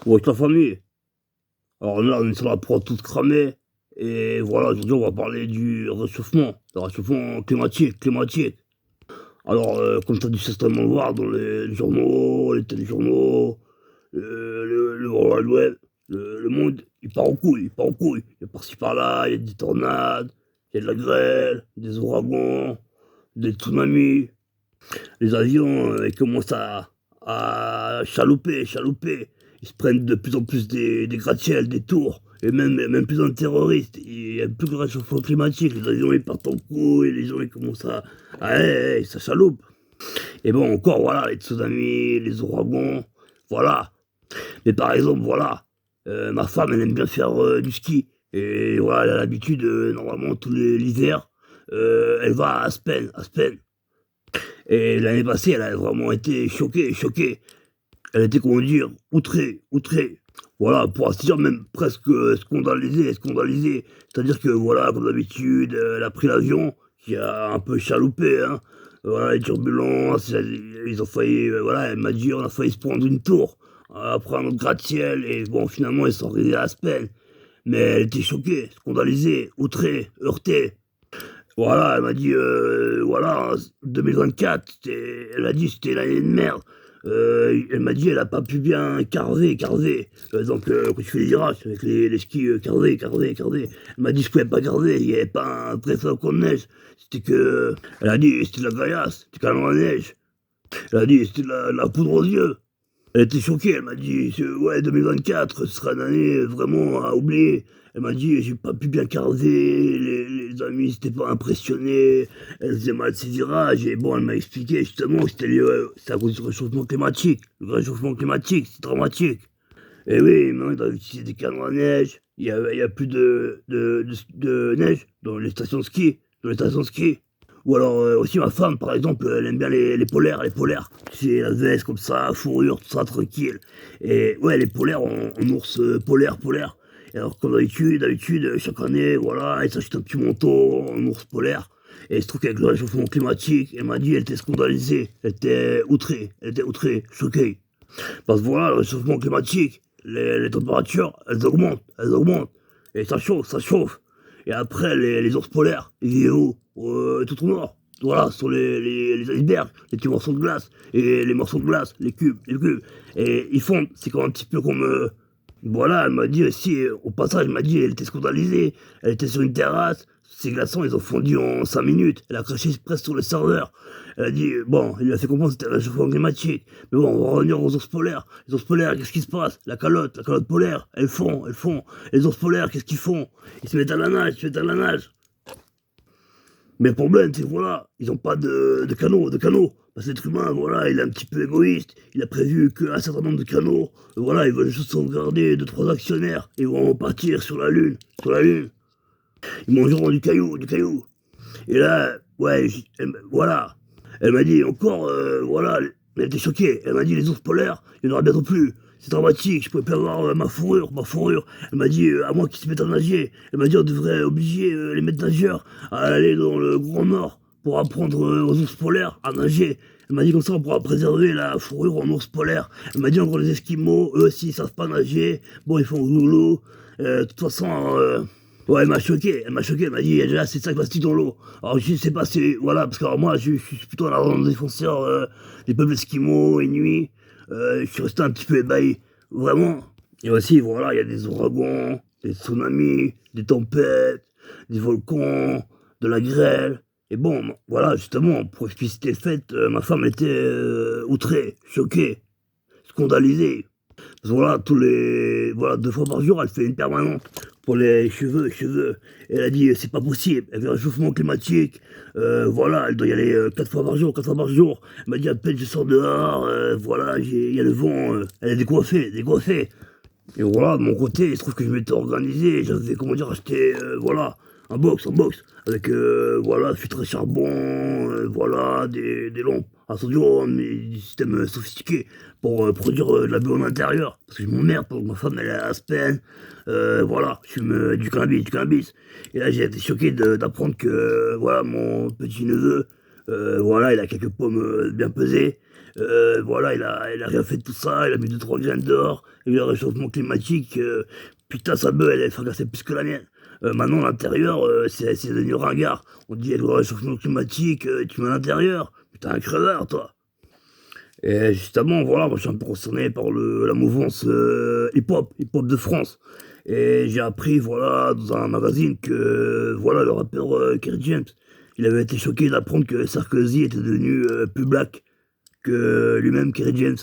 Ou avec la famille. Alors là, on est sur la prod toute cramée. Et voilà, aujourd'hui, on va parler du réchauffement. Le réchauffement climatique. Alors, comme tu as dû certainement le voir dans les journaux, les téléjournaux, le World Wide Web, le monde, il part en couille, il part en couille. Il y a par-ci par-là, il y a des tornades, il y a de la grêle, des ouragans, des tsunamis. Les avions, ils commencent à chalouper. Ils se prennent de plus en plus des gratte-ciels, des tours, et même plus de terroristes. Il y a plus de réchauffement climatique, les avions ils partent en couille, les gens ils commencent ça chaloupe. Et bon, encore, voilà, les tsunamis, les ouragans, voilà. Mais par exemple, voilà, ma femme, elle aime bien faire du ski. Et voilà, elle a l'habitude, normalement, l'hiver, elle va à Aspen. Et l'année passée, elle a vraiment été choquée. Elle était, comment dire, outrée. Voilà, pour ainsi dire, même presque scandalisée. C'est-à-dire que, voilà, comme d'habitude, elle a pris l'avion, qui a un peu chaloupé, hein. Voilà, les turbulences, ils ont failli, voilà, elle m'a dit, on a failli se prendre une tour, après un autre gratte-ciel, et bon, finalement, ils sont arrivés à Aspen. Mais elle était choquée, scandalisée, outrée, heurtée. Voilà, elle m'a dit, voilà, 2024, elle a dit c'était l'année de merde. Elle m'a dit elle a pas pu bien carver. Donc quand tu fais des virages avec les skis carver. Elle m'a dit je pouvais pas carver, il y avait pas un très fort de neige. C'était que, elle a dit c'était de la gaillasse, c'était quand même la neige. Elle a dit c'était de la poudre aux yeux. Elle était choquée, elle m'a dit, ouais, 2024, ce sera une année vraiment à oublier. Elle m'a dit, j'ai pas pu bien carver, les amis n'étaient pas impressionnés, elle faisait mal ses virages, et bon, elle m'a expliqué justement que c'était à cause du réchauffement climatique. Le réchauffement climatique, c'est dramatique. Et oui, maintenant, ils doivent utiliser des canons à neige, il y a plus de neige dans les stations de ski, Ou alors aussi ma femme, par exemple, elle aime bien les polaires. C'est la veste comme ça, fourrure, tout ça, tranquille. Et ouais, les polaires en ours polaire. Et alors comme d'habitude, chaque année, voilà, elle s'achète un petit manteau en ours polaire. Et il se trouve qu'avec le réchauffement climatique, elle m'a dit, elle était scandalisée, elle était outrée, choquée. Parce que voilà, le réchauffement climatique, les températures, elles augmentent. Et ça chauffe. Et après, les ours polaires, ils vivent où tout au nord. Voilà, sur les icebergs, les petits morceaux de glace, et les morceaux de glace, les cubes. Et ils fondent, c'est comme un petit peu comme... voilà, elle m'a dit aussi, au passage, elle m'a dit, elle était scandalisée, elle était sur une terrasse, ces glaçons, ils ont fondu en 5 minutes, elle a craché presque sur le serveur. Elle a dit, bon, il lui a fait comprendre que c'était le réchauffement climatique. Mais bon, on va revenir aux ours polaires. Les ours polaires, qu'est-ce qui se passe? La calotte polaire, elles font. Les ours polaires, qu'est-ce qu'ils font? Ils se mettent à la nage. Mais le problème, c'est que voilà, ils n'ont pas de canaux. Parce que l'être humain, voilà, il est un petit peu égoïste. Il a prévu qu'un certain nombre de canaux, voilà, ils veulent juste sauvegarder 2, 3 actionnaires. Et ils vont partir sur la Lune. Ils mangeront du caillou. Et là, ouais, voilà. Elle m'a dit encore, voilà, elle était choquée. Elle m'a dit les ours polaires, il n'y en aura bientôt plus. C'est dramatique, je pouvais plus avoir ma fourrure. Elle m'a dit, à moins qu'ils se mettent à nager. Elle m'a dit, on devrait obliger les maîtres nageurs à aller dans le Grand Nord pour apprendre aux ours polaires à nager. Elle m'a dit comme ça, on pourra préserver la fourrure en ours polaire. Elle m'a dit encore les Esquimaux, eux aussi, ils savent pas nager. Bon, ils font loulou. De toute façon, ouais, elle m'a dit, il y a déjà assez de sacs plastiques dans l'eau. Alors, je sais pas si, voilà, parce que alors, moi, je suis plutôt un ardent défenseur des peuples esquimaux et nuits. Je suis resté un petit peu ébahi, vraiment. Et aussi, voilà, il y a des ouragans, des tsunamis, des tempêtes, des volcans, de la grêle. Et bon, voilà, justement, pour expliciter le fait, ma femme était outrée, choquée, scandalisée. Voilà, voilà, 2 fois par jour, elle fait une permanente pour les cheveux. Et elle a dit, c'est pas possible, elle veut un réchauffement climatique. Voilà, elle doit y aller 4 fois par jour. Elle m'a dit, à peine je sors dehors, voilà, il y a le vent, elle est décoiffée. Et voilà, de mon côté, il se trouve que je m'étais organisé, j'avais, comment dire, acheté, voilà, un box, avec, voilà, filtre à charbon, voilà, des lampes à sodium, des systèmes sophistiqués pour produire de la bulle en intérieur. Parce que je m'emmerde, pour que ma femme, elle est à Aspen, voilà, je fume du cannabis. Et là, j'ai été choqué d'apprendre que, voilà, mon petit-neveu, Voilà, il a quelques pommes bien pesées. Voilà, il a rien fait de tout ça, il a mis 2-3 graines d'or, et le réchauffement climatique, putain, sa beuh, elle est fracassée plus que la mienne. Maintenant, l'intérieur, c'est devenu ringard. On dit, le réchauffement climatique, tu mets à l'intérieur. Putain, un creveur, toi. Et justement, voilà, moi je suis un peu concerné par la mouvance hip-hop de France. Et j'ai appris, voilà, dans un magazine que, voilà, le rappeur Kerry James, il avait été choqué d'apprendre que Sarkozy était devenu plus black que lui-même, Kerry James.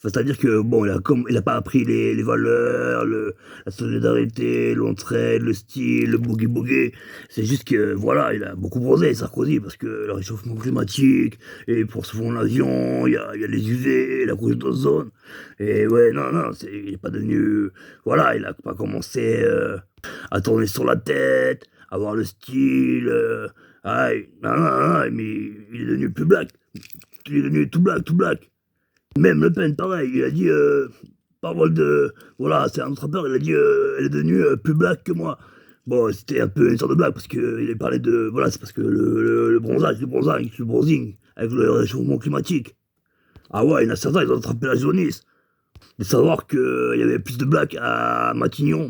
Enfin, c'est-à-dire que, bon, il a pas appris les valeurs, la solidarité, l'entraide, le style, le boogie-boogie. C'est juste que, voilà, il a beaucoup bronzé, Sarkozy, parce que le réchauffement climatique, et pour se fondre l'avion, il y a les UV, la couche d'ozone. Et ouais, non, non, il est pas devenu. Voilà, il a pas commencé à tourner sur la tête, avoir le style. Non, non, non, mais il est devenu plus black. Il est devenu tout black, tout black. Même Le Pen, pareil, il a dit, parole de. Voilà, c'est un autre rappeur, il a dit, elle est devenue plus black que moi. Bon, c'était un peu une sorte de blague, parce qu'il a parlé de. Voilà, c'est parce que le bronzing, avec le réchauffement climatique. Ah ouais, il y en a certains, ils ont attrapé la jaunisse. De savoir qu'il y avait plus de blacks à Matignon,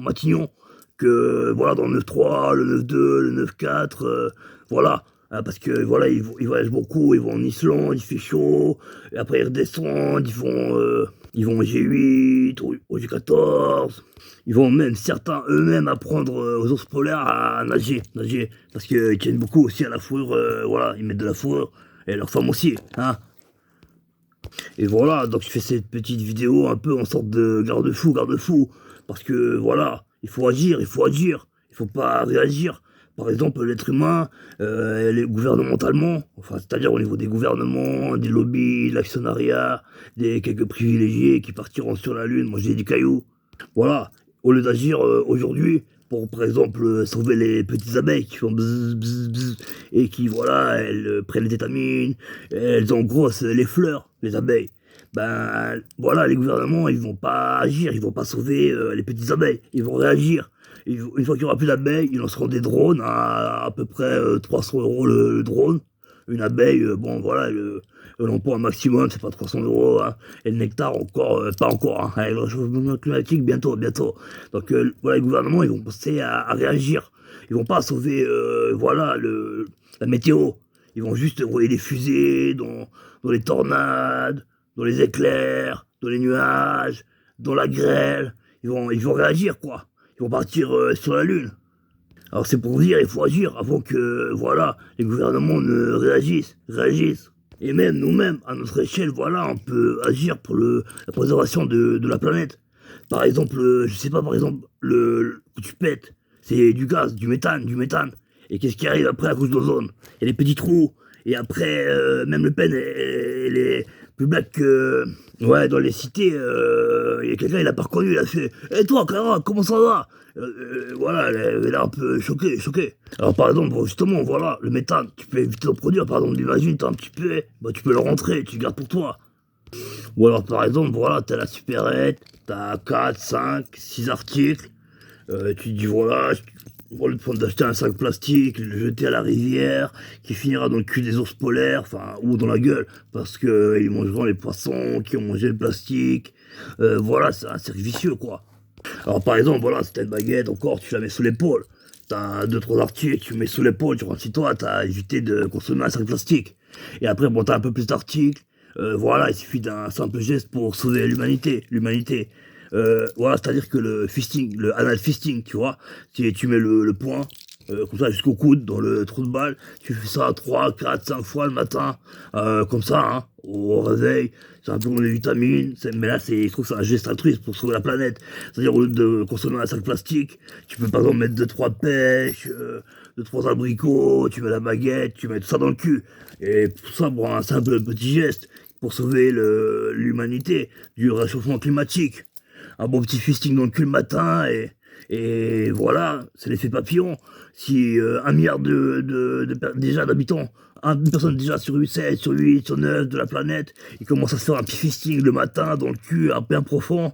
que voilà, dans le 9-3, le 9-2, le 9-4, voilà. Parce que voilà, ils voyagent beaucoup, ils vont en Islande, il fait chaud, et après ils redescendent, ils vont au G8, au G14. Ils vont même, certains eux-mêmes, apprendre aux ours polaires à nager, parce qu'ils tiennent beaucoup aussi à la fourrure, voilà, ils mettent de la fourrure, et leurs femmes aussi, hein. Et voilà, donc je fais cette petite vidéo un peu en sorte de garde-fou, parce que voilà, il faut pas réagir. Par exemple, l'être humain, gouvernementalement, enfin, c'est-à-dire au niveau des gouvernements, des lobbies, l'actionnariat, des quelques privilégiés qui partiront sur la Lune, manger des cailloux. Voilà, au lieu d'agir aujourd'hui pour, par exemple, sauver les petites abeilles qui font bzz, bzz, bzz, et qui, voilà, elles prennent les étamines, elles engrossent les fleurs, les abeilles. Ben, voilà, les gouvernements, ils vont pas agir, ils vont pas sauver les petites abeilles, ils vont réagir. Une fois qu'il n'y aura plus d'abeilles, ils lanceront des drones à peu près 300 € le drone. Une abeille, bon, voilà, l'emploi maximum, c'est pas 300 €, hein. Et le nectar, encore, pas encore, hein. Avec le réchauffement climatique, bientôt. Donc, voilà, les gouvernements, ils vont penser à réagir. Ils vont pas sauver, voilà, la météo. Ils vont juste envoyer des fusées dans les tornades, dans les éclairs, dans les nuages, dans la grêle. Ils vont réagir, quoi. Ils vont partir sur la Lune. Alors c'est pour dire, il faut agir avant que, voilà, les gouvernements ne réagissent. Et même nous-mêmes, à notre échelle, voilà, on peut agir pour la préservation de la planète. Par exemple, je sais pas, par exemple, que tu pètes, c'est du gaz, du méthane. Et qu'est-ce qui arrive après à cause d'ozone? Il y a des petits trous. Et après, même Le Pen, elle est plus black que. Ouais, dans les cités, il y a quelqu'un, il a pas reconnu, il a fait «Eh toi, Clara, comment ça va?» Voilà, elle est un peu choquée. Alors par exemple, justement, voilà, le méthane, tu peux éviter d'en produire, par exemple, imagine, t'as un petit peu, bah tu peux le rentrer, tu le gardes pour toi. Ou alors par exemple, voilà, t'as la supérette, t'as 4, 5, 6 articles, tu te dis voilà, pour le prendre d'acheter un sac plastique, le jeter à la rivière, qui finira dans le cul des ours polaires, enfin, ou dans la gueule, parce que ils mangeront les poissons qui ont mangé le plastique. Voilà, c'est un cercle vicieux, quoi. Alors par exemple, voilà, si t'as une baguette, encore, tu la mets sous l'épaule. T'as 2-3 articles, tu mets sous l'épaule, tu rentres chez toi, t'as évité de consommer un sac plastique. Et après, bon, t'as un peu plus d'articles. Voilà, il suffit d'un simple geste pour sauver l'humanité. Voilà, c'est-à-dire que le fisting, le anal fisting, tu vois, tu mets le poing, comme ça jusqu'au coude, dans le trou de balle, tu fais ça 3, 4, 5 fois le matin, comme ça, hein, au réveil, c'est un peu comme des vitamines, mais là, je trouve que c'est un geste altruiste pour sauver la planète. C'est-à-dire, au lieu de consommer un sac plastique, tu peux par exemple mettre 2-3 pêches, 2-3 abricots, tu mets la baguette, tu mets tout ça dans le cul. Et tout ça pour un simple petit geste, pour sauver l'humanité du réchauffement climatique. Un bon petit fisting dans le cul le matin, et voilà, c'est l'effet papillon. Si 1 milliard déjà d'habitants, une personne déjà sur 8, 7, sur 8, sur 9 de la planète, il commence à se faire un petit fisting le matin dans le cul, un bien profond,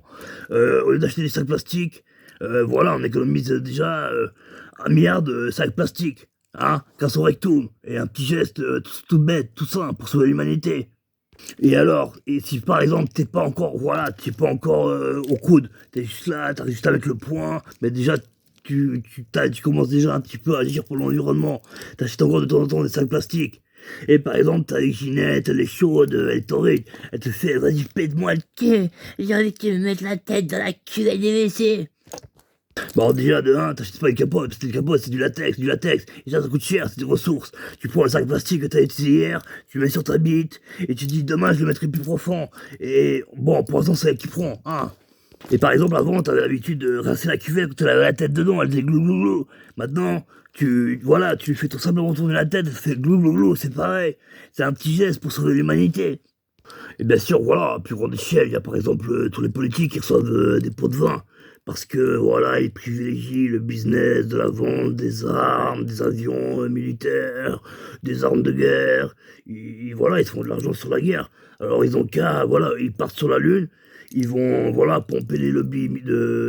au lieu d'acheter des sacs plastiques, voilà, on économise déjà 1 milliard de sacs plastiques. hein, grâce au rectum, et un petit geste tout bête, tout simple, pour sauver l'humanité. Et alors, et si par exemple t'es pas encore, voilà, t'es pas encore au coude, t'es juste là, t'arrives juste avec le poing, mais déjà tu commences déjà un petit peu à agir pour l'environnement. T'achètes encore de temps en temps des sacs plastiques. Et par exemple, t'as les Ginette, elle est chaude, elle est torride, elle te fait, vas-y, pète-moi le cul, j'ai envie que tu me mettes la tête dans la cuvette des WC. Bon, déjà, de 1, t'achètes pas une capote, parce que les capotes, c'est du latex, et ça coûte cher, c'est des ressources. Tu prends un sac plastique que t'as utilisé hier, tu le mets sur ta bite, et tu te dis, demain, je le mettrai plus profond. Et bon, pour l'instant, c'est elle qui prend, hein. Et par exemple, avant, t'avais l'habitude de rincer la cuvette, quand tu avais la tête dedans, elle faisait glou glou glou. Maintenant, voilà, tu lui fais tout simplement tourner la tête, elle fait glou glou glou, c'est pareil. C'est un petit geste pour sauver l'humanité. Et bien sûr, voilà, à plus grande échelle, il y a par exemple tous les politiques qui reçoivent des pots de vin. Parce que, voilà, ils privilégient le business de la vente des armes, des avions militaires, des armes de guerre. Voilà, ils se font de l'argent sur la guerre. Alors, ils ont qu'à, voilà, ils partent sur la Lune. Ils vont, voilà, pomper les lobbies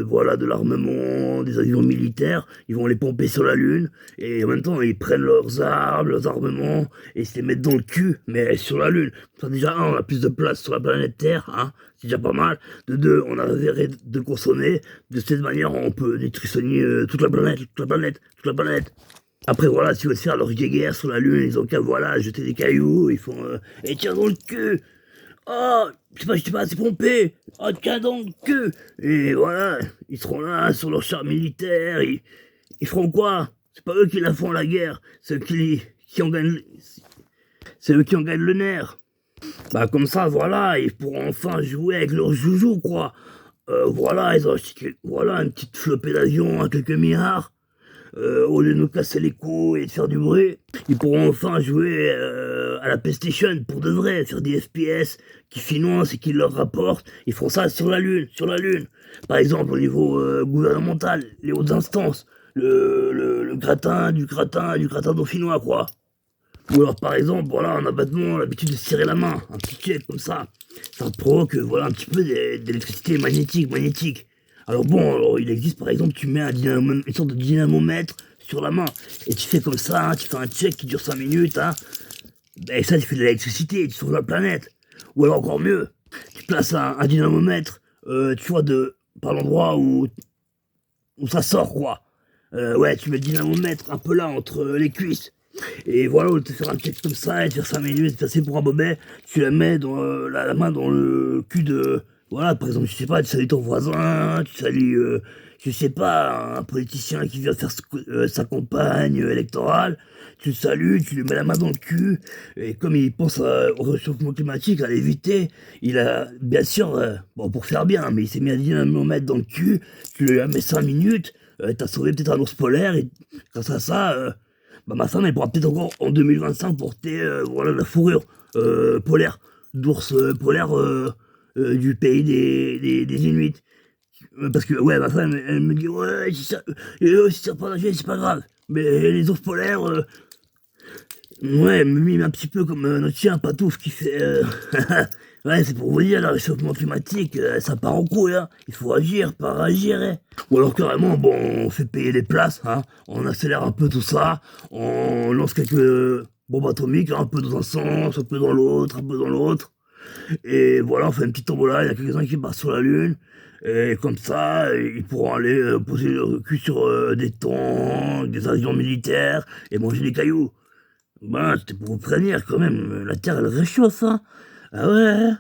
voilà, de l'armement, des avions militaires. Ils vont les pomper sur la Lune. Et en même temps, ils prennent leurs armes, leurs armements, et se les mettent dans le cul, mais sur la Lune. Ça, déjà, un, on a plus de place sur la planète Terre, hein, c'est déjà pas mal. De deux, on a arrêté de consommer. De cette manière, on peut nutritionner toute la planète, toute la planète, toute la planète. Après, voilà, si vous veulent faire leur guerre sur la Lune, ils ont qu'à, voilà, jeter des cailloux, ils font, et tiens dans le cul! Oh, je sais pas assez pompé! Oh, tiens dans le cul! Et voilà, ils seront là, sur leur char militaire, ils feront quoi? C'est pas eux qui la font la guerre, c'est eux qui en gagnent, c'est eux qui en gagnent le nerf. Bah comme ça, voilà, ils pourront enfin jouer avec leurs joujoux, quoi. Voilà, ils ont acheté, voilà, une petite flopée d'avions à quelques milliards. Au lieu de nous casser les couilles et de faire du bruit, ils pourront enfin jouer à la PlayStation pour de vrai, faire des FPS qui financent et qui leur rapportent. Ils feront ça sur la Lune, sur la Lune. Par exemple, au niveau gouvernemental, les hautes instances, le gratin du gratin dauphinois, quoi. Ou alors, par exemple, voilà, on a bêtement l'habitude de se tirer la main, un petit check comme ça. Ça provoque, voilà, un petit peu d'électricité magnétique. Alors bon, alors, il existe, par exemple, tu mets une sorte de dynamomètre sur la main, et tu fais comme ça, hein, tu fais un check qui dure 5 minutes, hein, et ça, tu fais de l'électricité, tu sauves la planète. Ou alors, encore mieux, tu places un dynamomètre, tu vois, par l'endroit où ça sort, quoi. Ouais, tu mets le dynamomètre un peu là, entre les cuisses. Et voilà, au lieu de te faire un check comme ça et de faire 5 minutes, passer pour un bobet, tu la mets dans la main dans le cul de. Voilà, par exemple, je sais pas, tu salues ton voisin, tu salues, je sais pas, un politicien qui vient faire sa campagne électorale, tu le salues, tu lui mets la main dans le cul, et comme il pense au réchauffement climatique, à l'éviter, il a, bien sûr, bon, pour faire bien, mais il s'est mis à dynamomètre dans le cul, tu lui mets 5 minutes, t'as sauvé peut-être un ours polaire, et grâce à ça, bah, ma femme, elle pourra peut-être encore en 2025 porter voilà, la fourrure polaire, d'ours polaire du pays des Inuits. Parce que, ouais, ma femme, elle me dit, ouais, si ça pas nager, c'est pas grave. Mais les ours polaires, ouais, elle me mime un petit peu comme notre chien Patouf qui fait. Ouais, c'est pour vous dire, le réchauffement climatique, ça part en couille, hein. Il faut agir, pas réagir, hein. Ou alors carrément, bon, on fait payer les places, hein. On accélère un peu tout ça, on lance quelques bombes atomiques, hein, un peu dans un sens, un peu dans l'autre, un peu dans l'autre. Et voilà, on fait une petite tombola, il y a quelques-uns qui partent sur la Lune. Et comme ça, ils pourront aller poser le cul sur des tanks, des avions militaires et manger des cailloux. Ben, c'était pour vous prévenir quand même, la Terre elle réchauffe, hein. Ah ouais?